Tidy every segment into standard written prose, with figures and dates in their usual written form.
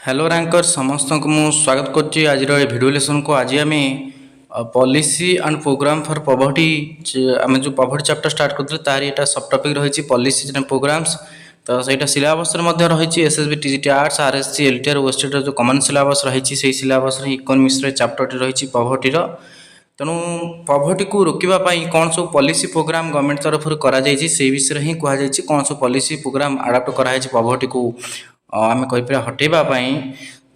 Hello ranker समस्त को मु स्वागत करछि आज भिडियो लेसन को। आज आम policy and programme for poverty आम जो पॉवर्टी चैप्टर स्टार्ट करते तार यहाँ सब टॉपिक रही पॉलिसी एंड प्रोग्राम्स। तो सहीटा सिलेबस रही SSB TGT arts RSC LTR वेस्टेड जो कमन सिलेबस रही सिलेबस इकोनॉमिक्स चैप्टर रही पॉवर्टी। तेणु पॉवर्टी को रोकवाई कौन सब पॉलिसी प्रोग्राम गवर्नमेंट तरफ से विषय ही कहुई कौन सब पॉलिसी प्रोग्राम आडाप्ट कराई पॉवर्टी को आम कहीपर हटेवाई।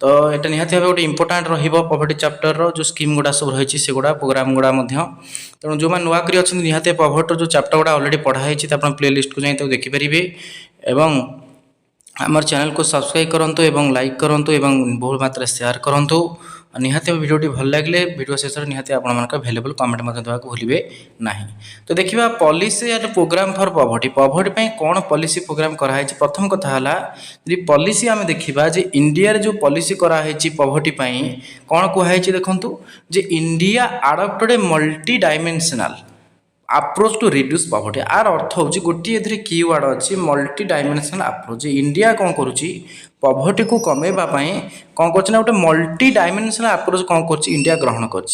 तो यहाँ निहाती भाव गोटे इंपोर्टाट रॉवर्टी चैप्टर जो स्कीम गुड़ा सब रही से गुड़ा प्रोग्राम गुड़ा तेणु जो नुआक अच्छे निहाती पॉवर्टी जो चैप्टर गुड़ा अलरेडी पढ़ाई आप प्ले लिस्ट को जाए देखिपारे एवं आमर चैनल को सब्सक्राइब करूँ लाइक करूँ बहुत मात्रा शेयर करूँ। निहाती भिडियोटी भल लगे भिडियो शेष में निहाती आपको भेलेबल कमेंट देवा भूलें ना। तो देखिए policy and programme for poverty poverty कौन पॉलिसी प्रोग्राम कराई। प्रथम कथा है पॉलिसी आम देखा इंडिया जो पॉलिसी कराई पॉवर्टी कौन कहुई देखूँ जे India adopted a multi dimensional approach to reduce poverty. आर अर्थ हूँ गोटे कीवर्ड अच्छी मल्टी डायमेंशनल अप्रोच। इंडिया कौन करुच्ची पॉवर्टी को कमेवाई कौन कर गोटे मल्टी डायमेंशनल अप्रोच कौन कर इंडिया ग्रहण कर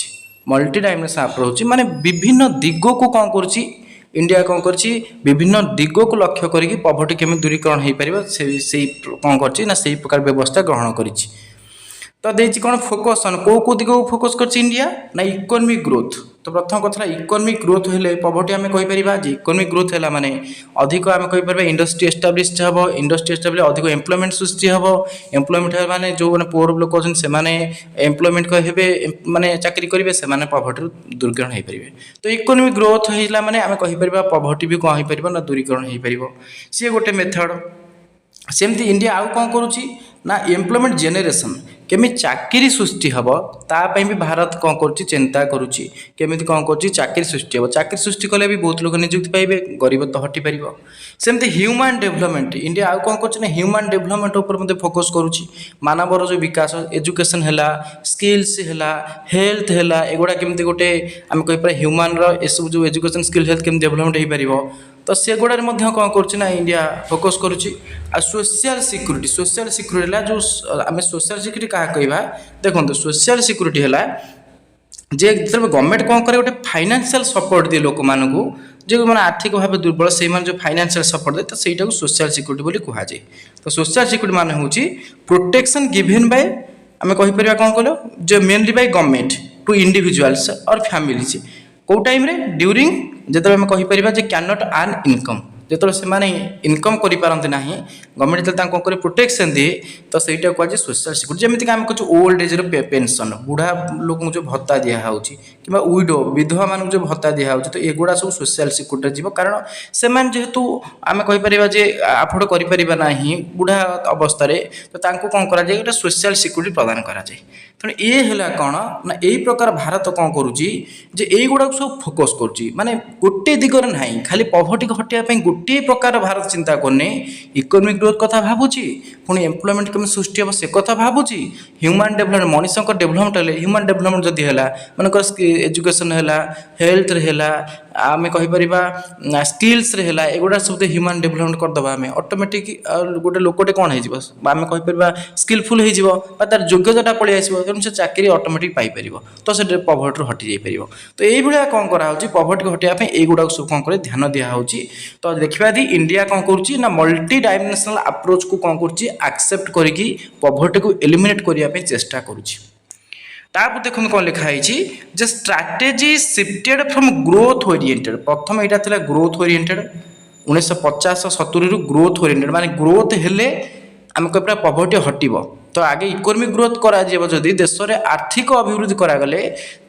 मल्टी डायमेंशनल अप्रोच माने विभिन्न दिग को कौन कर इंडिया कौन कर विभिन्न दिग को लक्ष्य करके पॉवर्टी केमी दूरीकरण हो पार से कौन कर से प्रकार व्यवस्था ग्रहण कर। तो देती कौन फोकस कौ दिग को फोकस कर इंडिया ना इकोनॉमिक ग्रोथ। तो प्रथम कथा इकोनॉमिक ग्रोथ हेले पॉवर्टी आम कहीपर इकोनॉमिक ग्रोथ है माने अधिक आम कहीपर इंडस्ट्री एस्टाब्लिश हम इंडस्ट्री एस्टाब्लिश अधिक एम्प्लॉयमेंट सृष्टि हम एम्प्लॉयमेंट माने जो मैंने पुअर लोक अच्छे से एम्प्लॉयमेंट हे माने चाकरी करेंगे से पॉवर्टी दूरीकरण हो पारे। तो इकोनॉमिक ग्रोथ है माने आम कहीपर पॉवर्टी भी कौन हो पार ना दूरीकरण हो पार सी गोटे मेथड। सेमती इंडिया आउ कौन करुच्ची ना एम्प्लॉयमेंट जेनेरेशन केमी चाकरी सृष्टि हम तापाई भी भारत कौन कर चिंता करुच्ची केमी कौन कर चाकरी सृष्टि हम चाकरी सृष्टि कले भी बहुत लोग नियुक्ति पाइबे गरीब तो हटि पार। सेमती ह्यूमन डेवलपमेंट इंडिया आउ कौन कर ह्यूमन डेवलपमेंट उपर फोकस करुच्ची मानवर जो विकास एजुकेशन है स्किल्स है हेल्थ है एगुड़ा केमती गोटे आम कहीपर ह्यूमन रसब जो एजुकेशन स्किल हेल्थ केमती डेवलपमेंट हो पार। तो से गुड़ा कौन कर इंडिया फोकस करुच्ची। सोशल सिक्यूरीटी है जो आम सोशल सिक्यूरीटी क्या कहवा देखो सोशल सिक्यूरीटी है जे गवर्नमेंट कौन करे गोटे फाइनेंशियल सपोर्ट दिए लोक मानू जो मैंने आर्थिक भाव दुर्बल से जो फाइनेंशियल सपोर्ट दे तो सहीटा सोशल सिक्यूरीटी कहुए। तो सोशल सिक्यूरीटी मान हूँ प्रोटेक्शन गिवन बाय आम कहीपर कौन कल जो mainly by government to individuals और फैमिलीज कौ टाइम ड्यूरिंग जो आम कहीपर कैन नॉट अर्न इनकम जो से इनकम करते ना गवर्नमेंट जो कौन कर प्रोटेक्शन दिए तो सहीटा कहुए सोशल सिक्यूरीटी। जमीक आम कह ओल्ड एज पेंशन बुढ़ा लोक जो भत्ता दिखाई कि विडो विधवा मान जो भत्ता दिखाई तो एगुड़ा सब सोशल सिक्यूरीटी जीव कारण से जेहेतु आम कहीपर आफोर्ड करना बुढ़ा अवस्था तो कौन कर सोशल सिक्यूरीटी प्रदान कराए। तेणु ये है कौन ना यही प्रकार भारत कौन करुच्ची युवा सब फोकस कर गोटे दिगरे ना खाली पॉवर्टी को हटाई गोटे प्रकार भारत चिंता करने इकोनॉमिक ग्रोथ कथा भावुची पुणी एम्प्लॉयमेंट केमी सृष्टि हम से कथा भावुची ह्यूमन डेवलपमेंट मनीष डेवलपमेंट है ह्यूमन डेवलपमेंट जदि है मनकर एजुकेशन है हेल्थ है आम कहीपर स्किल्स है एगुड़ा सब ह्यूमन डेवलपमेंट करदे आम ऑटोमेटिक गोटे लोकटे कौन होम कहीपर स्किलफुल हो तार योग्यता पलि आस से चाकरी ऑटोमेटिक पाइपर तो से पॉवर्टी हटि जापर। तो ये कौन कराई पॉवर्टी को हटाई युवा सब कौन कर ध्यान दिखाई। तो देखा इंडिया कौन कर मल्टी डायमेंशनल अप्रोच को कौन कर एक्सेप्ट करके पॉवर्टी को एलिमिनेट करने चेष्टा करुच्ची। देखो कौन लिखाई जे strategy shifted from growth oriented प्रथम यहाँ था ग्रोथ ओरिएंटेड 1950-70 ग्रोथ ओरिएंटेड माने ग्रोथ हेले आम कह पॉवर्टी हटब। तो आगे इकोनॉमिक ग्रोथ करा जदि देश में आर्थिक अभिवृद्धि करागले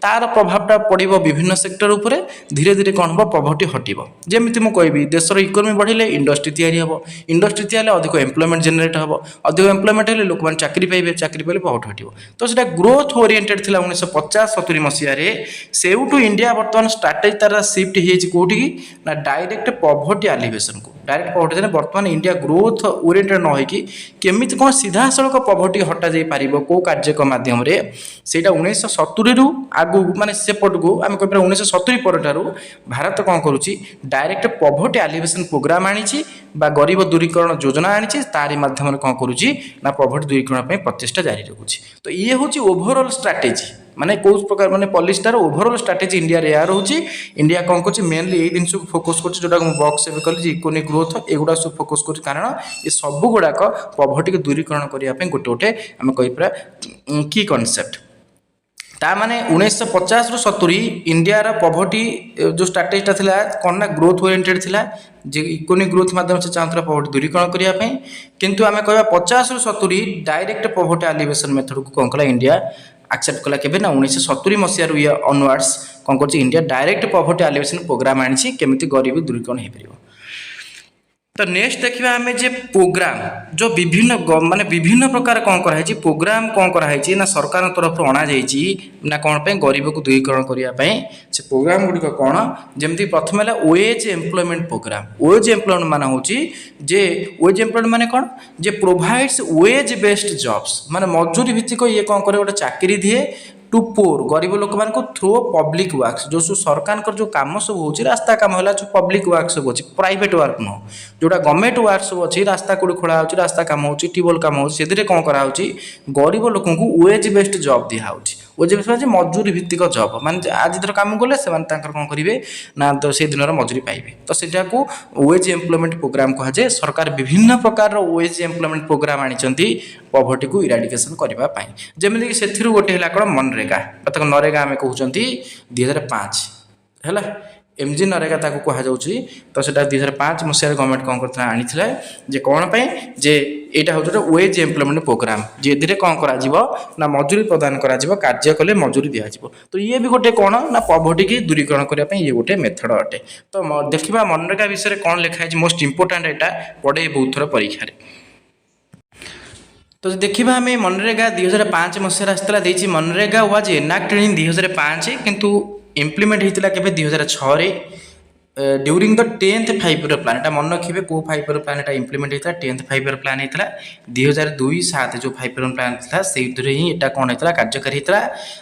तार प्रभावटा पड़ो विभिन्न सेक्टर उपरे धीरे धीरे कौन हम पॉवर्टी हटब। जमी मुझे देशर इकोनॉमी बढ़ले इंडस्ट्री तैयारी हम इंडस्ट्री तैयारी अधिक एम्प्लॉयमेंट जेनेरेट हम अधिक एम्प्लॉयमेंट है लोक मैंने चाकरी पाइबे चाकरी पाइले पॉवर्टी हटब। तो से ग्रोथ ओरिएंटेड थी 1950-70 मसीह से इंडिया बर्तमान स्ट्राटेजी तार सिफ्ट होती कौटी ना डायरेक्ट पॉवर्टी एलिवेशन को डायरेक्ट पवर्टी बर्तमान इंडिया ग्रोथ ओरिएंटेड न होइकी केमिति कौन सीधा सड़क पवर्टी हटा जाई पारिबो को कार्यक्रम माध्यम रे सेटा 1970 रु आगु माने सेपट को आम कह 1970 परठारु भारत कौन करुच्ची डायरेक्ट पवर्टी एलिवेशन प्रोग्राम आनी बा गरीब दूरीकरण योजना आनी तारी माध्यम कौन करुच्ची ना पवर्टी दूरीकरण प्रचेषा जारी रखुच्छी। तो ये हूँ ओभरऑल स्ट्राटेजी माने कौ प्रकार माने पॉलिसीटार ओभरऑल स्ट्राटेजी इंडिया रे या रोची। इंडिया कौन कर मेनली यही जिन को फोकस कर जोटा बॉक्स एवं कल इकोनॉमिक ग्रोथ एगुड़ा सब फोकस कर कारण ये सब गुड़ाक पवर्टी को दूरीकरण करने गोटे गोटे आम कहीपर की कॉन्सेप्ट ता माने 1950 रु 70 इंडिया रा पवर्टी जो स्ट्राटेजीटा थिला कौन ना ग्रोथ ओरिएंटेड थिला जे इकोनॉमिक ग्रोथ माध्यम से चाहता पवर्टी दूरीकरण करने किंतु आम कह 50 रु 70 डायरेक्ट पवर्टी एलिवेशन मेथड को कौन कला इंडिया एक्सेप्ट कला केबे ना 1970 मसीह रु ऑनवर्ड्स कौन कर India direct poverty alleviation programme आनी केमिति गरीबी दूरीकरण हो पार। तो नेक्स्ट देखिए आम जे प्रोग्राम जो विभिन्न माने विभिन्न प्रकार कौन कराई प्रोग्राम कौन कराई ना सरकार तरफ अणा ना कौन पे गरीब को दूरीकरण करने से प्रोग्राम गुड़िक कौन जमी प्रथम है wage employment programme. Wage employment मान हूँ जे वेज एम्प्लॉयमेंट माने कौन जे प्रोवाइड्स वेज बेस्ड जॉब्स माने मजूरी भित्तिक ये कौन करे गोटे चाकरी दिए टू पोर गरीब लोक मान थ्रू पब्लिक वर्क्स जो सरकार जो काम सब हो रास्ता काम है जो पब्लिक वर्क सब अच्छी प्राइवेट वर्क नुह जोटा गवर्नमेंट वर्क सब अच्छी रास्ता कौट खोला हो रास्ता काम हो ट्यूबवेल काम हो कौन कराऊँ गरीब लोक वेज बेस्ड जॉब दिखाऊँ वेज बेस्ड मजूरी भित्तिक जॉब माने आज दिन काम कले से कौन करेंगे ना तो से दिन मजूरी पाइबे तो सेटा को वेज एम्प्लॉयमेंट प्रोग्राम कहुए। सरकार विभिन्न प्रकार वेज एम्प्लॉयमेंट प्रोग्राम आनी पवर्टी को इराडिकेशन करने जमीक से गोटे है कौन मनरेगा नरेगा आम कहते 2005 है एमजी नरेगा कहु तो से 2005 मसीह गवर्नमेंट कौन करता आनी जे कौन पे जे यहाँ हूँ गोटे वेज एम्प्लॉयमेंट प्रोग्राम जे कौन करा मजूरी प्रदान करा कार्य कले मजूरी दिज्व। तो ये भी गोटे कौन ना पवर्टी की दूरीकरण करने ये गोटे मेथड अटे। तो देखा मनरेगा विषय कौन लिखाई मोस्ट इंपोर्टाट यहाँ पड़े बहुत थर परीक्षा। तो देखा आम मनरेगा 2005 मसीह आसाला मनरेगा वाज एनाक्टेड इन 2005 किंतु इम्प्लीमेंट होता के 2006 ड्यूरिंग द 10th 5 प्लान एटा मन रखिए को 5 प्लान एटा इम्प्लीमेंट होता 10th 5 प्लान होता 2002-7 जो 5 प्लान था से ही एटा कौन होता कार्यकारी होता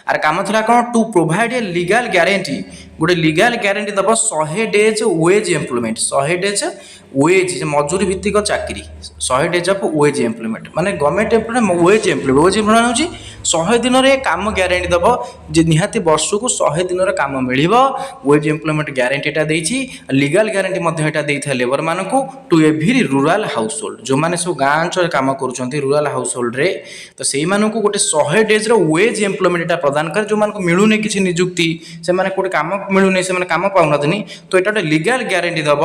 आर काम था कौन to provide a legal guarantee गोटे लीगल ग्यारंटी दब 100 days wage employment 100 days wage मजूरी भित्तिक चाकरी 100 डेज ऑफ वेज एम्प्लॉयमेंट माने गवर्नमेंट एम्प्लॉयमेंट वेज एम्प्लॉयमेंट हूँ 100 दिन काम ग्यारंटी दब जे निहाती वर्ष को 100 दिन काम मिल वेज एम्प्लॉयमेंट ग्यारंटीटा देती लीगल ग्यारंटी लेबर मान को to every rural house hold जो मैंने सब गाँ अंचल काम कर रूराल हाउस होल्ड रे तो से गोटे 100 डेज वेज एम्प्लॉयमेंट प्रदान कर जो मान मिलूनी किसी निजुक्ति से गोटे काम मिलूनी से काम पाऊना तो यहाँ गोटे लीगल ग्यारंटी दब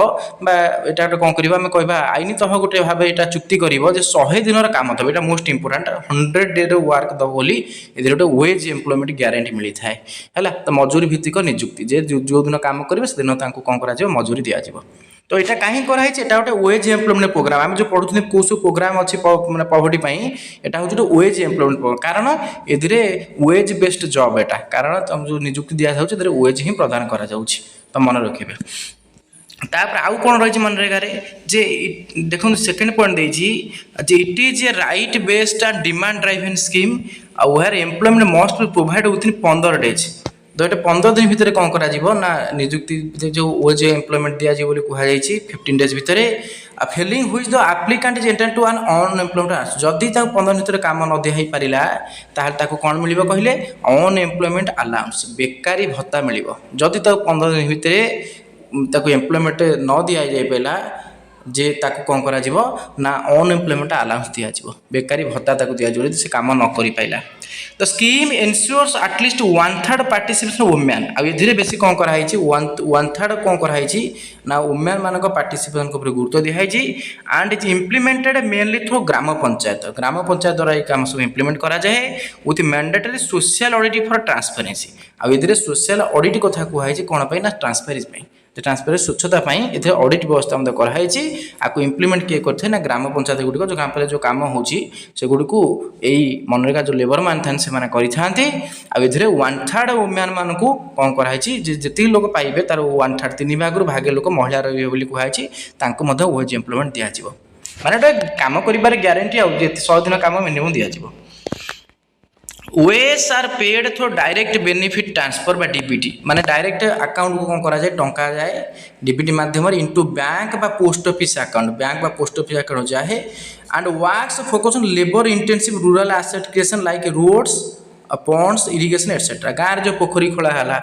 यहाँ कौन करवा आम कह आईन तह गोटे भाव यहाँ चुक्ति कर 100 दिन काम दब यहाँ मोस्ट इंपोर्टाट 100 डे वर्क दब बोली ये गोटे वेज एम्प्लॉयमेंट ग्यारंटी मिलता है तो मजूरी भित्तिक निजुक्ति जे जो दिन काम करेंगे से दिन कौन कर मजूरी दिज्व। तो यहाँ कहीं कराई गोटे वेज एम्प्लॉयमेंट प्रोग्राम आम जो पढ़ुते कौ सब प्रोग्राम अच्छी पवर्टी यहाँ हूँ गोटे वेज एम्प्लॉयमेंट प्रोग्राम कारण ए वेज बेस्ड जॉब यहाँ कारण जो निजुक्ति दिखाई वेज ही प्रदान कर मन रखिए। तापर आउ कौन रही मनरेगा जे देखो सेकेंड पॉइंट देजी it is a right based and demand driven scheme where employment must be provide within 15 days. तो ये 15 दिन भितर कौन करा निजुक्ति जो वेज एम्प्लॉयमेंट दिज्व कहुई 15 डेज भितर फेलिंग हुई the applicant is entitled to an unemployment जदि 15 दिन भितर काम न दिखाई पारा ताकि कौन मिल कहले अनएम्प्लॉयमेंट अलाउंस बेकारी भत्ता मिल जदि 15 दिन भितर एम्प्लॉयमेंट न दि जाए जे ताकू कौन करा ना अनएम्प्लॉयमेंट अलाउंस दिज्व बेकारी भत्ता दिज्व से काम न कर पाइला। तो scheme ensures at least 1/3 participation women आधे बेस कौन कराई 1/3 कौन कराई ना वुमेन मान पार्टिसिपेशन को गुरुत्व दिखाई and is implemented mainly through gram panchayat द्वारा ये काम सब इम्प्लीमेंट करा जाए with mandatory social audit for transparency आधे सोशल ऑडिट कथा कहुई कौन ना ट्रांसपेरेंसी ट्रांसपेरेंसी स्वच्छता ये ऑडिट व्यवस्था कराई आपको इम्प्लीमेंट किए करते ना ग्राम पंचायत गुड़िक जो गाँव जो कम होगुड़ी यही मनरेगा जो लेबर मान था से करें 1/3 वुमेन मान को कौन कराई जी लोग पाइबे तार 1/3 3 भाग भागे लोक महिला रही कही वेज एम्प्लॉयमेंट दिज्व माने गोटे कम कर ग्यारंटी 100 दिन कम मिनिमम दिज्व wage are paid through direct benefit transfer बा डीबीटी माने डायरेक्ट अकाउंट को कौन करा जाए टंका जाए डीबीटी माध्यम इनटू बैंक बा पोस्ट ऑफिस अकाउंट बैंक बा पोस्ट ऑफिस अकाउंट जाए and works focus on labour intensive rural asset creation like roads ponds irrigation etcetera गाँव जो पोखरी खोला है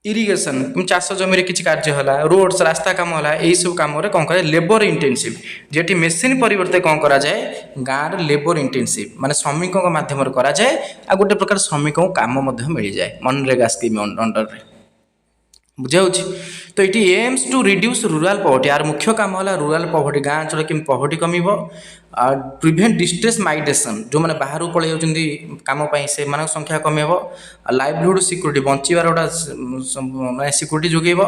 इरिगेशन चाष जमी किसी कार्य है रोड्स रास्ता कम है यही सब कम कौन कर लेबर इंटेंसिव जेटी मेसीन परिवर्ते कौन करा जाए गाँव लेबर इंटेंसिव माने श्रमिकों माध्यम कराए आ गोटे प्रकार श्रमिक काम मिल जाए मनरेगा स्कीम अंडर बुझाऊँ तो ये aims to reduce rural poverty यार मुख्य काम है रूराल पॉवर्टी गाँ अंचल कि पॉवर्टी कमिब प्रिभेंट डिस्ट्रेस माइग्रेशन जो मैंने बाहर पलि जाती कम से संख्या कमेब लाइवलीहुड सिक्यूरीटी बचार गोटा सिक्यूरीटी जोगेब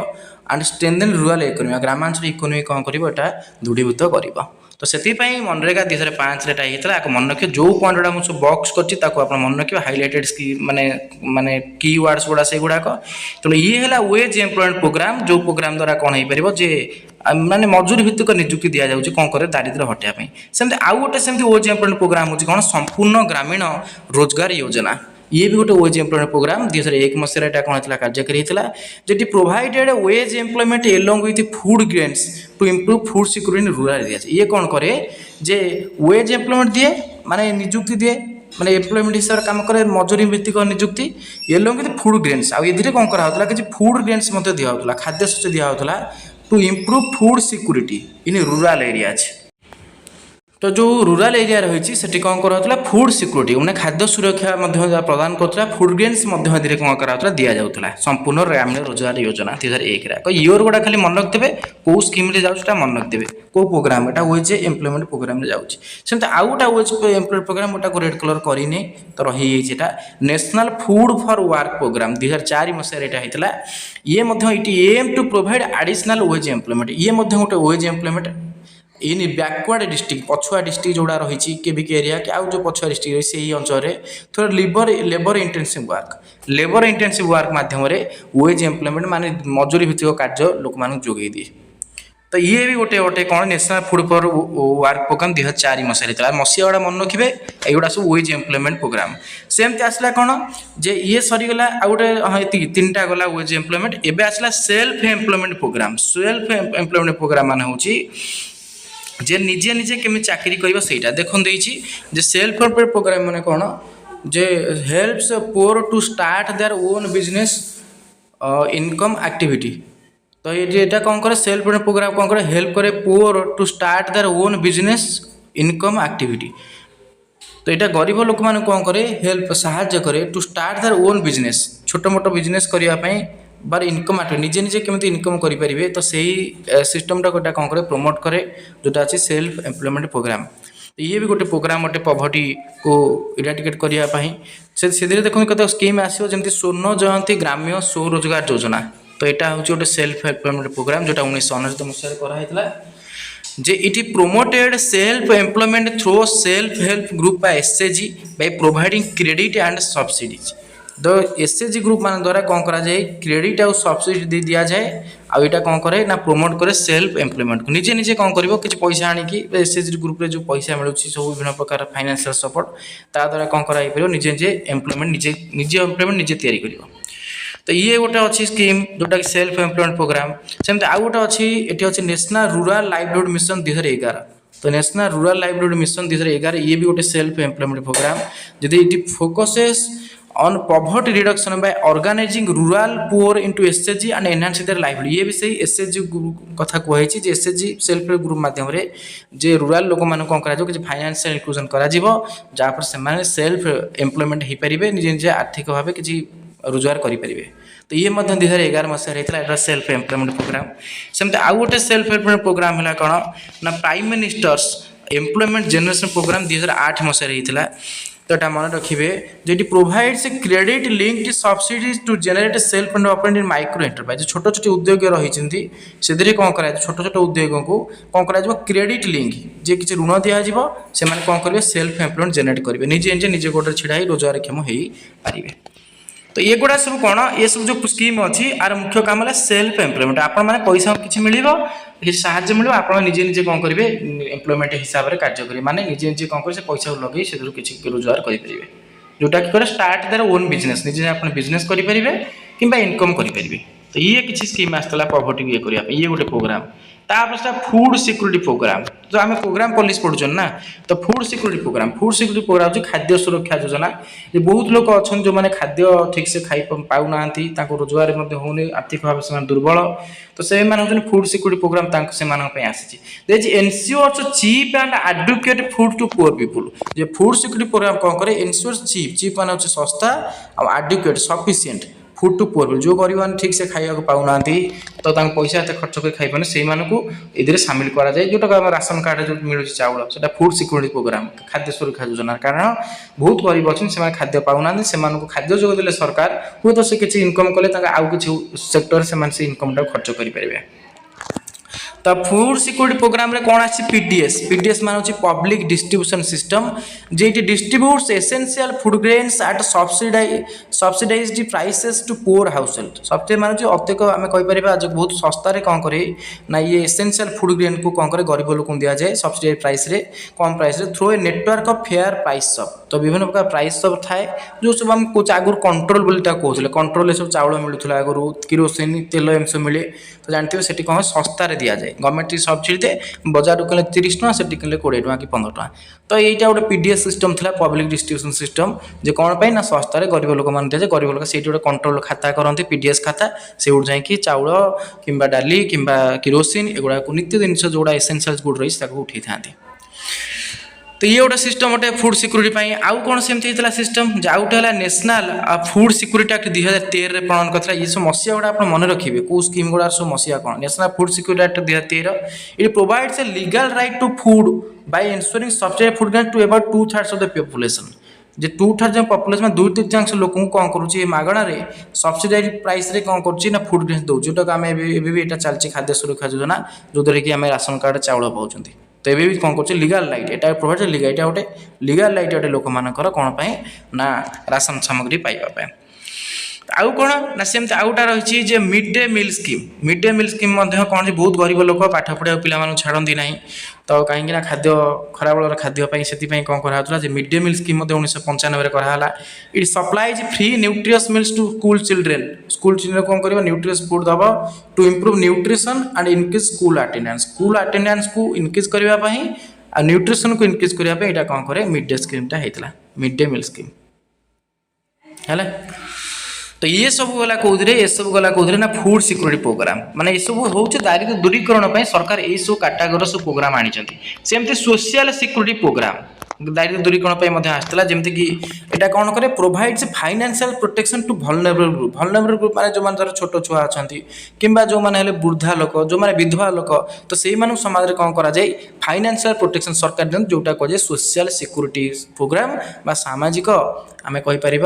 एंड स्ट्रेंथेन रूराल इकोनॉमी ग्रामांचल इकोनॉमी कौन कर दृढ़ीभूत कर तो से मनरेगा 2005 होता है मन रखिए जो पॉइंट गुड़ा मुझे बॉक्स कर मन रखिए हाइलाइटेड माने माने की वर्ड्स गुड़ा से गुड़ाक तो ये है वेज एम्प्लॉयमेंट प्रोग्राम जो प्रोग्राम द्वारा कौन हो पार जे माने मजूरी भित्तिक नियुक्ति दि जाऊँगी कौन कर दारिद्र्य हटाया सेमती आउ गोटे सेमती वेज एम्प्लॉयमेंट प्रोग्राम हो कौन संपूर्ण ग्रामीण रोजगार योजना ये भी गोटे वेज एम्प्लॉयमेंट प्रोग्राम 2001 मसीह कौन होता कार्यकारी होता जी provided wage employment along with food grains to improve food security in rural area ये कौन करे जे वेज एम्प्लॉयमेंट दिए माने नियुक्ति दिए माने एम्प्लॉयमेंट हिसाब से काम करे मजूरी भित्तिक नियुक्ति एलोंग विथ फूड ग्रेन्स आ ये कौन कराला कि फूड ग्रेन्स दिया खाद्य शस्य दिया to improve food security in rural area तो जो रूरल एरिया रही है कौन करा फूड सिक्यूरीटी मैंने खाद्य सुरक्षा प्रदान करा फूड ग्रेन्स कौन करा दि जाऊला संपूर्ण ग्रामीण रोजगार योजना 2001 तो इयर गुड़ा खाली मन रखिथे कौ स्कीम जाऊँगा मन रखिथे कौ प्रोग्राम एटा वेज एम्प्लॉयमेंट प्रोग्राम जाऊँगी आउ गोटा वेज एम्प्लॉयमेंट प्रोग्राम गोटा रेड कलर करनी तो रही national food for work programme 2004 मसीह होता ये aim to provide additional wage employment ये गोटे wage employment in backward district पछुआ डिस्ट्रिक्ट जोड़ा रही केबिक एरिया कि आउ जो पछुआ डिस्ट्रिक्ट रही से अंचल थोड़ा लेबर इंटेंसिव वर्क माध्यम वेज एम्प्लॉयमेंट माने मजूरी भित्तिक कार्य लोक मान जोगे दिए तो ये भी गोटे गोटे कौन national food for work programme 2004 मसीह होता है मसीहा गुड़ा मन रखिए युवा सब वेज एम्प्लॉयमेंट प्रोग्राम सेमती आसला कौन जे ये सरीगला आ गोटे हाँ ये 3टा गला वेज एम्प्लॉयमेंट एवं आसला सेल्फ एम्प्लॉयमेंट प्रोग्राम मान हूँ जे निजे निजे केमी चाकरी कर देखो जे सेल्फ एम्प्लॉयमेंट प्रोग्राम मैंने कौन जे helps poor to start their own business income activity तो ये कौन करे सेल्फ एम्प्लॉयमेंट प्रोग्राम कौन करे हेल्प करे poor to start their own business income activity तो यहाँ गरीब लोक मैंने कौन करे हेल्प साहाय्य करे to start their own business छोट मोट बिजनेस करने बार इनकम निजे निजे केमी इनकम करेंगे तो सही सिस्टमटा गोटा कौन करे प्रमोट करे जोटा अच्छी सेल्फ एम्प्लॉयमेंट प्रोग्राम ये भी गोटे प्रोग्राम गोटे पॉवर्टी को इराडिकेट करने से देखो कत स्कीम आसो जमी स्वर्ण जयंती ग्राम्य स्वरोजगार योजना तो यहाँ हूँ गोटे सेल्फ एम्प्लॉयमेंट प्रोग्राम जोटा 1999 मसीह कराइला जे it promoted self employment through self help group by SHG by providing credit and subsidies तो एसएचजी ग्रुप मान द्वारा कौन करा जाए क्रेडिट आउ सब्सिडी दे दिया जाए आईटा कौन करे ना प्रमोट करे सेल्फ एम्प्लॉयमेंट को निजे निजे कौन कर कि पैसा आनिकी एसएचजी ग्रुप रे जो पैसा मिलूँ सब विभिन्न प्रकार फाइनेंशियल सपोर्ट ता द्वारा कौन कर निजे निजे एम्प्लॉयमेंट निजे एम्प्लॉयमेंट निजे तैयारी कर तो ये गोटे अच्छी स्कीम जोटा कि सेल्फ एम्प्लॉयमेंट प्रोग्राम सेमती आउ गोटे अच्छी ये अच्छी नेशनल रूरल लाइवलीहुड मिशन 2011 तो नेशनल रूरल लाइवलीहुड मिशन 2011 ये भी गोटे सेल्फ एम्प्लॉयमेंट प्रोग्राम जदि it focuses on poverty reduction by organising rural poor into SHG and enhance their livelihood ये भी सही एसएचजी कथा कही जे एसएचजी सेल्फ हेल्प ग्रुप माध्यम जे रूरल लोक मान कौन कर फाइनेंशियल इंक्लूजन कर से सेल्फ एम्प्लॉयमेंट हो पारे निजे निजे आर्थिक भाव किसी रोजगार करेंगे तो ये 2011 मसीह होता सेल्फ एम्प्लॉयमेंट प्रोग्राम सेमती आउ गोटे सेल्फ एम्प्लॉयमेंट प्रोग्राम है कौन ना prime minister's employment generation programme 2008 मसीह होता तो यहाँ मन रखिए जे provides credit linked subsidies to generate self entrepreneur in micro enterprise छोट छोट उद्योग रही से कौन कर छोट छोट उद्योग को कौन कर क्रेडिट लिंक जे किसी ऋण दिज्व से कौन करेंगे सेल्फ एम्प्लॉयमेंट जेनेरेट करेंगे निजे निजे निजे गोटे छिड़ा रोजगारक्षम हो पारे। तो ये गुड़ा सब कौन ये सब जो स्कीम अच्छी आर मुख्य काम है सेल्फ एम्प्लॉयमेंट आपण मैंने पैसा किसी मिल साहाଯ୍य मिले आप निजे निजे कौन करेंगे एम्प्लॉयमेंट हिसाब से कार्य करेंगे माने निजे निजे कौन करेंगे पैसा लगे से किसी रोजगार करेंगे जोटा कि करे स्टार्ट देयर ओन बिजनेस निजे आप बिजनेस करेंगे कि इनकम करेंगे। तो ये किसी स्कीम आसला पॉवर्टी ये करने ये गोटे प्रोग्राम तापर फूड सिक्योरिटी प्रोग्राम जो आम प्रोग्राम पॉलिसी पढ़ुन ना तो फूड सिक्योरिटी प्रोग्राम हूँ खाद्य सुरक्षा योजना ये बहुत लोग अच्छा जो मैंने खाद्य ठीक से खाई पाऊना रोजगार होनी आर्थिक भाव से दुर्बल तो से फूड सिक्योरिटी प्रोग्राम से आसी ensures cheap and adequate food to poor people जे फूड सिक्योरिटी प्रोग्राम कौन करे एनश्योर्स चीप चीप मान सस्ता और adequate sufficient food to poor जो गरीब मैंने ठीक से खाया पाऊना तो पैसा एत खर्च कर खाई पाने से ये सामिल कराए जोटा राशन कार्ड जो मिलूँ चाउल से फूड सिक्योरिटी प्रोग्राम खाद्य सुरक्षा योजना कारण बहुत गरीब अच्छे से खाद्य पाऊना से खाद्य जो देते सरकार हूँ तो से किसी इनकम कले आउ कि सेक्टर से इनकम टाक खर्च करेंगे। तो फूड सिक्योरिटी प्रोग्राम रे कौन आछि पीडीएस मान होछि पब्लिक डिस्ट्रीब्यूशन सिस्टम जेटी distributes essential food grains at subsidised prices to poor household सबसे मान होछि अत्यक आम कहि परिबा जो बहुत सस्ता रे कौन करे ना ये एसेंशियल फूड ग्रेन को कौन करे गरीब लोक दिया जाए सब्सिडाइज प्राइस रे कम प्राइस रे through a network of fair price shop तो विभिन्न प्रकार प्राइस शॉप थाए जो सब हम कुछ आगुर कंट्रोल बोलता कहते कंट्रोल सब चाउल मिलूला आगुरी किरोसिन तेल एम सब मिले तो जानते हो कौन सस्ता रे दिया जाए गवर्नमेंट सब्सिडी दे बजार किले 30 टका से किले 20 टका कि 15 टका तो यहाँ गोटे पीडीएस सिस्टम था पब्लिक डिस्ट्रीब्यूशन सिस्टम जे कौन पाई ना सस्तार गरीब लोक मान दिया जाए गरीब लोक से गोटे कंट्रोल खाता करते पीडीएस खाता से जाकि चाउल कि डाली कि किरोसिन एगुड़ा नित्य जिन जोड़ा एसेंशियल गुड रही उठे था। तो ये गोटे सिस्टम गोटे फूड सिक्योरिटी आउ कौन सेमती होता सिस्टम आउ गोटे है नेशनल फूड सिक्योरिटी एक्ट 2013 प्रणयन करता ये सब मसीहा गुड़ा आप मन रखिए कौ स्कीम गुड़ा सब मसीहा कौन national food security act 2013 it provides a legal right to food by ensuring subsidised food grain to about 2/3 of the population जे 2/3 जो पॉपुलेशन 2/3 लोक कौन करुच्ची मागणार सब्सिडाइज प्राइस रे कौन कर फूड ग्रेन दौ जोटा आम एटा चलती खाद्य सुरक्षा योजना जो द्वारा कि आम राशन कार्ड चाउल पाँच तो ये भी कौन कर लीगल राइट एटा प्रोवाइड लीगल एटा गोटे लीगल राइट गोटे लोक मानकर कौन पाए ना राशन सामग्री पाइबा आउ कौन ना सेमती आउटा रही है मिड डे मिल स्कीम कौन बहुत गरीब लोक पाठ पढ़ा पिला छाड़ती ना तो कहीं खाद्य खराबल खाद्य से कौन कराला मिड डे मिल स्कीम 1995 कराला it supplies free nutritious meals to school children कौन कर न्यूट्रियस फूड दब to improve nutrition and increase school attendance को इनक्रीज करने न्यूट्रिशन को इनक्रीज करने यहाँ कौन करे मिड डे स्कीमटा होता मिड डे मिल स्कीम है। तो ये सब गला कौन ये सब गला कौन ना फूड सिक्योरिटी प्रोग्राम माने ये सब हूँ दारिद्र्य दूरीकरण सरकार ये सब कैटेगोरी सब प्रोग्राम आनी सेमती सोशल सिक्योरिटी प्रोग्राम दारिद्र्य दूरीकरण आसाला जमती कि यहाँ कौन करे provides financial protection to vulnerable group माने जो माने छोट छुआ अच्छा कि जो माने वृद्धा लोक जो माने विधवा लोक तो से समाज में कौन कराए फाइनेंशियल प्रोटेक्शन सरकार दिखते जोटा कहे सोशल सिक्योरिटी प्रोग्राम बा सामाजिक आम कहीपर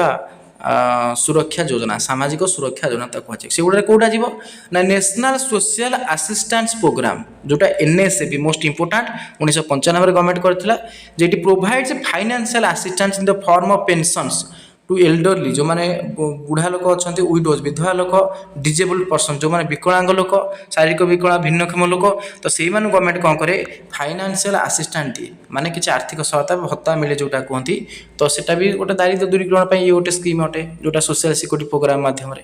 सुरक्षा योजना सामाजिक सुरक्षा योजना कहुचे से गुड़ा कौटा जीव ना नेशनल सोशल असिस्टेंस प्रोग्राम जोटा एनएसएपी मोस्ट इंपोर्टाट 1995 गवर्नमेंट करथिला जेटी provides financial assistance in the form of pensions to elderly जो माने बुढ़ा लोक अच्छा विडोज विधवा लोक डिजेबल पर्सन जो माने विकलांग लोक शारीरिक विकलांग भिन्नक्षम लोक तो से गवर्नमेंट कौन करे फाइनेंशियल असिस्टेंट दिए माने किसी आर्थिक सहायता भत्ता मिले जोटा कहती तो सेटा भी गोटे दारिद्र्य दूरीकरण ये गोटे स्कीम अटे जोटा सोशल सिक्योरिटी प्रोग्राम माध्यम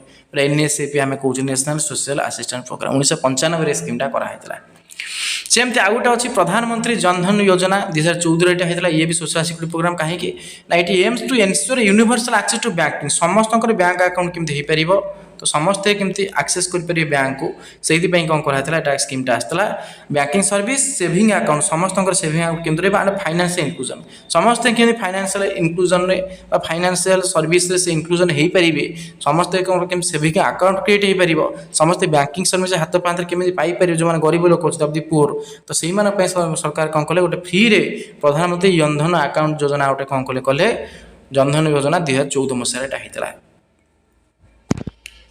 एनएसएपी आम कौन नेशनल सोशल असिस्टेंट प्रोग्राम 1995 स्कीमटा कराइला। सेमती आउ गोटे अच्छी प्रधानमंत्री जनधन योजना 2014 होता ये भी सोशल सिक्योरिटी प्रोग्राम कहीं ना ये aims to ensure universal access to banking समस्त बैंक अकाउंट केमती हो पार तो समस्ते केमती एक्सेस करेंगे बैंक को से कौन कराला स्कीमटा आसाला बैंकिंग सर्विस सेविंग अकाउंट समस्त सेविंग अकाउंट केन्द्र एंड फाइनेंशियल इनक्लूजन समस्ते केमती फाइनेंशियल इनक्लूजन फाइनेंशियल सर्विस से इनक्लूजन हो पारे समस्ते कौन सेविंग अकाउंट क्रिएट हो पार समस्ते बैंकिंग सर्विस हाथ पांच केमी पाइपर जो गरीब लोक अच्छे पुअर तो से सरकार कौन कले गोटे फ्री रे प्रधानमंत्री जनधन अकाउंट योजना गोटे कौन कले कले जनधन योजना 2014 मसीहा होता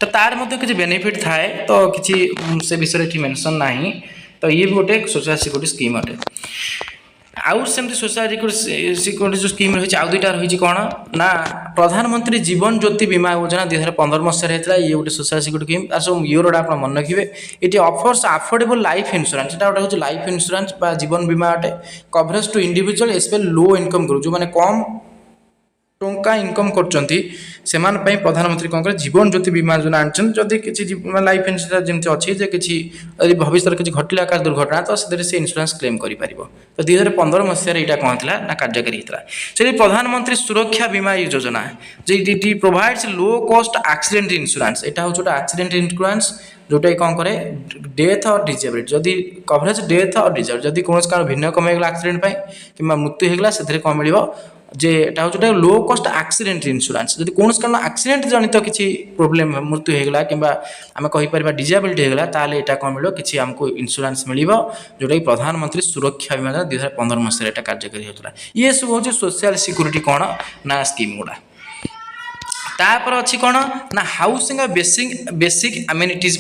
तो तार मध्य किसी बेनिफिट थाए तो किसी से विषय मेंशन नहीं तो ये भी गोटे सोशल सिक्योरिटी स्कीम अटे आउ सेमती सोशल सिक्योरिटी जो स्कीम रही आउ दुईटा रही कौन ना प्रधानमंत्री जीवन ज्योति बीमा योजना 2015 मसीह होता ये गोटे सोशल सिक्योरिटी स्कीम सब इयर आप मन रखिए ये ऑफर्स अफोर्डेबल लाइफ इंश्योरेंस यहाँ गोटे हूँ लाइफ इंश्योरेंस जीवन बीमा अटे coverage to individual specially low income group जो मैंने कम टंका इनकम करछंती सेमान पई प्रधानमंत्री कौन करे जीवन ज्योति बीमा योजना आनछन जदि किछि लाइफ इंश्योरेंस जेमति अछि जे किछि यदि भविष्य किछि घटिला आकार दुर्घटना तो से इंश्योरेंस क्लेम करि परिबो तो 2015 मसीह एटा कोन थिला ना कार्यकारी हितला से प्रधानमंत्री सुरक्षा बीमा योजना जे it provides low cost accident insurance एटा हो जोटा एक्सीडेंट इंश्योरेंस जोटा कौन करे डेथ और डिजेबिलिटी जदि कवरेज डेथ और डिजेबिलिटी जदि कौन कारण भिन्न कम होगा एक्सीडेंट पाई कि मृत्यु होगा से कौन मिल जे एटा जोटा लो कॉस्ट एक्सीडेंट इंश्योरेंस जदि कौन कारण एक्सीडेंट जनित किसी प्रोब्लेम मृत्यु होगा कि आम कहीपर डिजेबिलिटी होगा ताल यहाँ कौन मिल कि आमको इंश्योरेंस मिल जोटा कि प्रधानमंत्री सुरक्षा बीमा 2015 मसीह कार्यकारी होता ये सब हूँ सोशल सिक्योरिटी कौन ना स्कीम गुड़ा तापर अच्छी कौन ना हाउसिंग बेसिक एम्यूनिटीज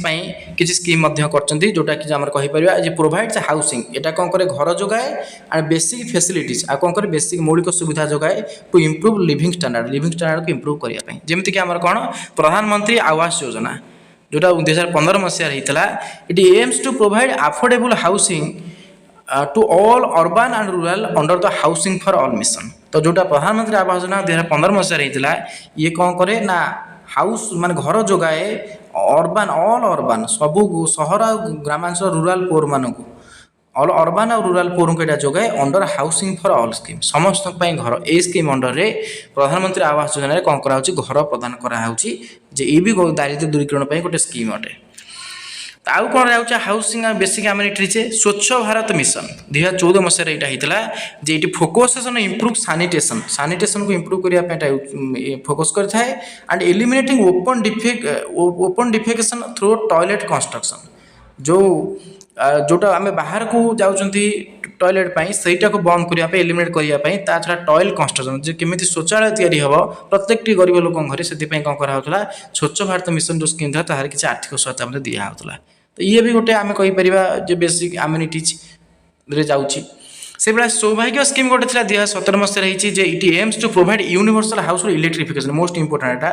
किसी स्कीम जोटा कि आम कहीपर प्रोवाइड्स हाउसिंग यहाँ कौन करे घर जोगाए एंड बेसिक फैसिलिटीज आ कौन करे बेसिक मौलिक सुविधा जोगाए टू इम्प्रूव लिविंग स्टैंडर्ड को इम्प्रूव करने जमीक आम कौन प्रधानमंत्री आवास योजना जोटा 2015 मसीह होता it aims to provide affordable housing to all urban and rural under the housing for all mission तो जोटा प्रधानमंत्री आवास योजना 2015 मसीह होता ये कौन करे ना हाउस मान घर जोगाए अर्बन ऑल अर्बन सबू सहर ग्रामांचल रूरल पोर मानक ऑल अर्बन और रूरल पोर को जोगाए under housing for all scheme समस्त घर ए स्कीम अंडर रे प्रधानमंत्री आवास योजना कौन कराउछि घर प्रदान कराउछि जे ये भी दारिद्र्य दूरीकरण गोटे स्कीम अटे आउ कौन रहा हाउसिंग बेसिक एम्यूनिटी स्वच्छ भारत मिशन 2014 मसीह यहाँ होता जे ये फोकस ऑन इम्प्रूव सानिटेशन को इम्प्रूव करने फोकस करता है and eliminating open defecation through toilet construction जो जोटा आम बाहर को जाऊँगी टॉयलेट सहीटा को बंद करने एलिमिनेट करने छड़ा टॉयलेट कंस्ट्रक्शन जो केमी शौचालय या प्रत्येक गरीब लोक घर से कौन कराला स्वच्छ भारत मिशन जो स्कीम था तार किसी आर्थिक सहायता दिहला तो ये भी गोटे आम कहीपर जो बेसिक एम्यूनिटीज जाऊँगी से भाई सौभाग्य स्कीम गोटे थी 2017 मसीह रही it aims to provide universal house electrification most important एटा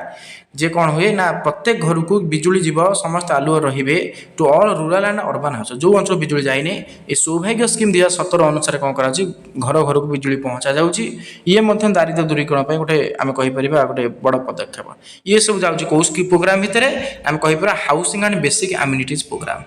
जे कौन हुए ना प्रत्येक घर को बिजुली जीव समस्त आलुओ रे to all rural and urban house जो अंचल बिजुली जाए ये सौभाग्य स्कीम 2017 अनुसार कौन कर घर घर को बिजुली पहुँचा जाऊँगी ये दारिद्र्य दूरीकरण गोटे आम कहीपर गोटे बड़ पदक्षेप ये सब जाऊँगी कौ प्रोग्राम भितर आम कहीपर housing and basic amenities programme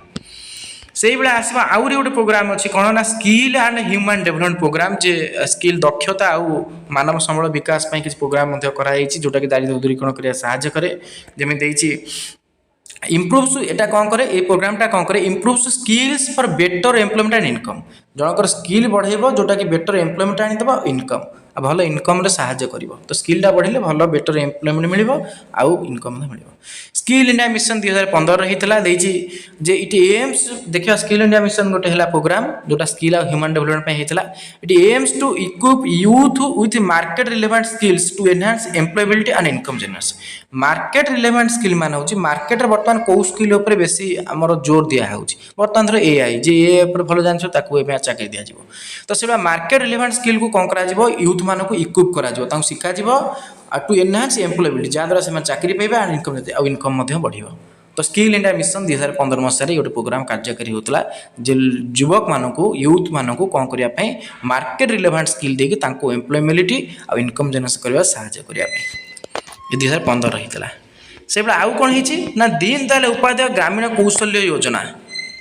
से भाई आसवा आउरी गोटे प्रोग्राम अच्छी कौन ना skill and human development programme जे स्किल दक्षता आउ मानव संबल विकास किसी प्रोग्राम जोटा कि दारिद्र्य दूरीकरण करने साहाय्य करे जमी इम्प्रूव एटा कौन करे ये प्रोग्रामटा कौन करे improve skills for better employment and income जनकर स्किल बढ़ेब जोटा कि बेटर एम्प्लॉयमेंट आनीदेव इनकम भल इनकम साहाय्य कर तो स्किलटा बढ़े भल बेटर एम्प्लॉयमेंट मिल आउ इनकम मिल स्किल इंडिया मिशन 2015 होता जे इट एम्स देखिए स्किल इंडिया मिशन गोटे है प्रोग्राम जोटा स्किल और ह्यूमन डेवलपमेंट होता it aims to equip youth with market relevant skills to enhance employability and income generation market relevant skill मान हूँ मार्केट बर्तमान कौ स्किल उपर बेसी आमर जोर दिया बर्तमान थर एआई जे ए भल जान चाकरी दिज्व तो से मार्केट रिलेवेंट स्किल को कौन कर यूथ मान को इक्विप कर शिखा टू एनहांस एम्प्लॉयबिलिटी जहाँद्वारा से चाकरी पाइबा एंड इनकम आउ इनकम बढ़ तो स्किल इंडिया मिशन 2015 मसीह गोटे प्रोग्राम कार्यकारी होता जे युवक मानक यूथ मानक कौन करने मार्केट रिलेवेंट स्किल देकी एम्प्लॉयबिलिटी आउ इनकम जनरेशन करने साहाय्य करने 2015 होता से आउ कौन ना दीन दयाल उपाध्याय ग्रामीण कौशल्य योजना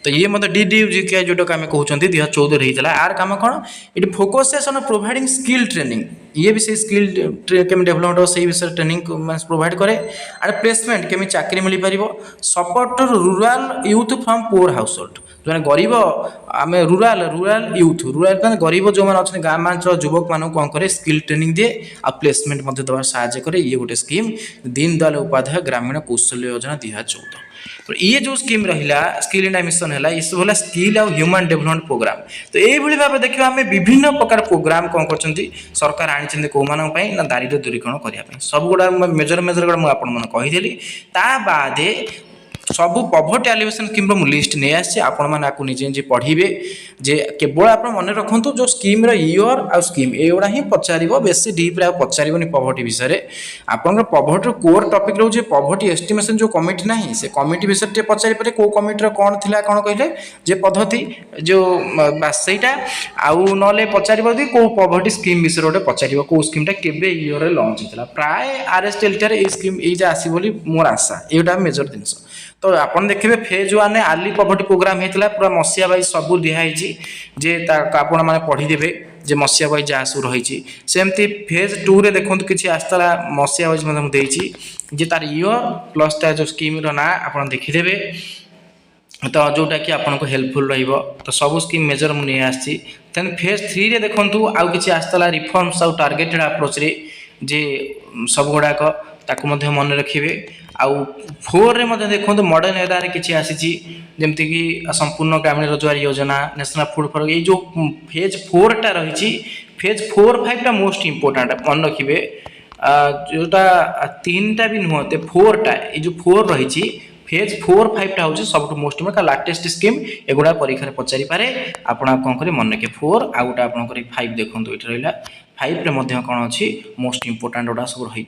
तो ये मतलब DDUGK जोटा आम कहते 2014 होता आर कम कौन it focuses on providing skill training ये भी से स्किल केमी डेभलपमेंट हो से विषय ट्रेनिंग प्रोवाइड करे एंड प्लेसमेंट केमी चाकरी मिल पार support rural youth from poor house hold जो गरीब आम रूराल रूराल गरीब जो मैंने अच्छे गाँव युवक मान कौन करे स्किल ट्रेनिंग दिए आ प्लेसमेंट देवा साहाଯ୍य करे ये गोटे स्कीम दीन दयाल उपाध्याय ग्रामीण कौशल्य योजना 2014 तो ये जो स्कीम रहा स्किल इंडिया मिशन है ये सब है स्किल और ह्यूमन डेभलपमेंट प्रोग्राम तो ये भाव देखा आम विभिन्न प्रकार प्रोग्राम कौन कर सरकार आनी कौ ना दारिद्र्य दूरीकरण करने सब गुड़ा मेजर गुड़ा मुझे कहीदेली ता बादे सब पॉवर्टी एलिवेशन स्कीम रो लिस्ट नहीं आसी आपण माने आपको निजे निजे पढ़िबे जे केवल आप मन रखंतु जो स्कीम रो ईयर आ स्कीम एगुड़ा ही पचारिबो बेसी डीप रे पचारिबोनी पॉवर्टी विषय रे आपन पॉवर्टी रो कोर टॉपिक रो जे पॉवर्टी एस्टिमेशन जो कमिटी नाही से कमिटी विषय टे पचारि परे को कमिटी रो कोन थिला कोन कहले जे पद्धति जो बस सेटा आउ नले पचारिबो दी को पॉवर्टी स्कीम विषय रोटे पचारिबो को स्कीम टा केबे ईयर रे लॉन्च हितला प्राय आरएसटीएल रे ए स्कीम ए जे आसी बोली मोर आशा एटा मेजर जिंस तो आपन देखिए फेज 1 आर्ली पॉवर्टी प्रोग्राम होता पूरा मसीहा वाइज सबू दिखाई जे आपण मैंने पढ़ीदेवे जे मसीहा वाइज जहाँ सब रही सेमती फेज 2 रे देखो कि आसला मसीहा वाइज मुझे जे तार ईयर प्लस ता जो स्कीम ना आप देखीदे तो जोटा कि आपको हेल्पफुल रहिबो तो सब स्कीम मेजर मुझे आसी फेज 3 रे देखो आउ कि आसला रिफॉर्म्स आउ टार्गेटेड अप्रोच रे जे सब गुड़ाक ताकू मन रखिए आउ 4 रे देखो मॉडर्न एरा रे किछि आसी जमती कि संपूर्ण ग्रामीण रोजगार योजना नेशनल फूड फॉर ये जो फेज 4 टा रही फेज 4 5 टा मोस्ट इंपोर्टेंट मन रखिए जोटा 3 टा भी नुहते 4 टा ये जो 4 रही फेज 4 5 टा हूँ सब मोस्ट इंपोर्टेंट लाटेस्ट स्कीम एगुड़ा परीक्षा पचारि पारे आपड़ कौन करें मन रखिए 4 आ गोटा आप 5 देखो ये रहा 5 रे कौन अच्छी मोस्ट इंपोर्टेंट गुड़ा सब रही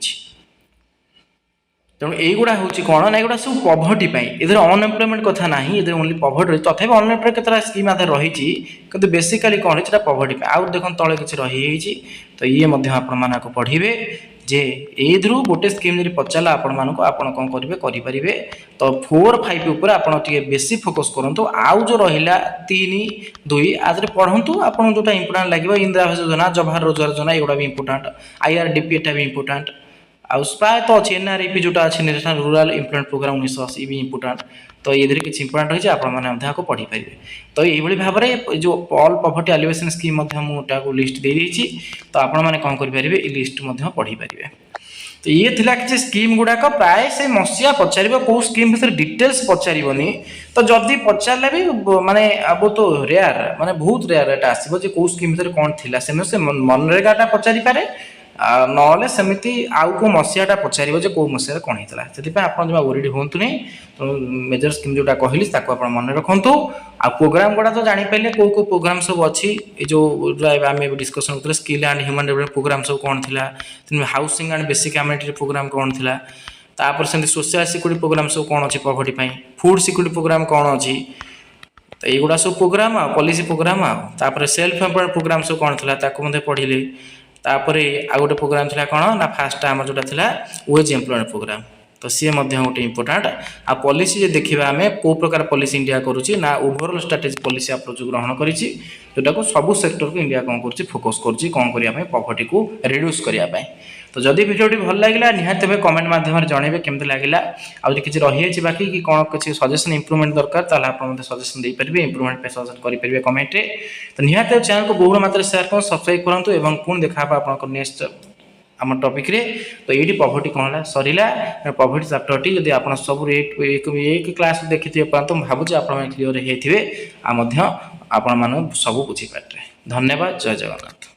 तेणु युवा हूँ कौन ना युवा सब पॉवर्टी इधर अनएम्प्लॉयमेंट कथा ना इधर ओनली पॉवर्टी रही तथापि अनएम्प्लॉयमेंट केतरा स्कीम आधार रही कि बेसिकाली कौन है पॉवर्टी आउ देख तले किसी रही तो ये आपको पढ़े जे एधर गोटे स्कीम जब पचारा आपण कौन करेंगे तो 4 5 उपर आप बेसी फोकस करूँ आउ जो रहा 3 2 आदि पढ़ु आपको जोटा इंपोर्टेंट लगे इंदिरा आवास योजना जवाहर रोजगार योजना एगुड़ा भी इंपोर्टेंट IRDP एटा भी इंपोर्टेंट आउ प्राय तो अच्छे NREP जोटा अच्छे नेशनल रूरल एम्प्लॉयमेंट प्रोग्राम 1980 भी इंपोर्टेंट तो ये किसी इंपोर्टेंट रही है आपको पढ़ी पारे तो ये भाव में जो ऑल पॉवर्टी एलिवेशन स्कीम मुझे लिस्ट दे देती तो आपने कौन करेंगे लिस्ट पढ़ी पारे तो ये थिला कि स्कीम गुड़ाक प्राय से मसीहा पचार कौ स्कीम भर डिटेल्स पचारनी तो जदि पचारे भी माने बहुत तो रेयर माने बहुत रेयर एटा आसो कौ स्कीम भर कौन थी से मनरेगाटा पचारि पारे ना सेमती आउ को मसीहाटा पचार कौ मसीह कौन होता से आप ओरीड हूँ नहीं तो मेजर स्कीम जोटा कहली मन रखु आ प्रोग्राम गुड़ा तो जापारे कौ कौ प्रोग्राम सब अच्छी जो आम डिस्कसन करते skill and human development programme सब कौन थी housing and basic community programme कौन थी तापर से सोशल सिक्यूरिटी प्रोग्राम सब कौन अच्छी पॉवर्टी फूड सिक्यूरिटी प्रोग्राम कौन अच्छी तो युवा सब प्रोग्राम पॉलिसी प्रोग्राम तापर सेल्फ एम्प्लॉयमेंट प्रोग्राम सब कौन थी पढ़िले तापर आ गोटे प्रोग्राम थी कौन ना फास्ट आम जोटा था वेज एम्प्लॉयमेंट प्रोग्राम तो सी गोटे इंपोर्टेंट आ पॉलिसी देखा आम कौ प्रकार पॉलिसी इंडिया करुच्ची ना ओवरऑल स्ट्रेटेजी पॉलिसी अप्रोच ग्रहण करी जोटा सब सेक्टर को इंडिया कौन कर फोकस कर कौन करने पॉवर्टी को रिड्यूस करने तो जदि वीडियोटी भल लगे निहाती भाई कमेंट माध्यम जन केमती लगे आदि किसी रही बाकी कि कौन किसी सजेसन इम्प्रूवमेंट दरकार आप सजेसन दे पारे इम्प्रूवमेंट सजेसन करेंगे कमेंट तो निहाती चैनल को बहुल मात्रा शेयर कर सब्सक्राइब करूँ और पुणी देखा आप नेक्स्ट आम टॉपिक रे तो ये पॉवर्टी कौन है सरला पॉवर्टी चैप्टर टी जब आप सब एक क्लास देखिए तो भावुँ आप क्लीयर होते आप सब बुझीपारे धन्यवाद जय जगन्नाथ।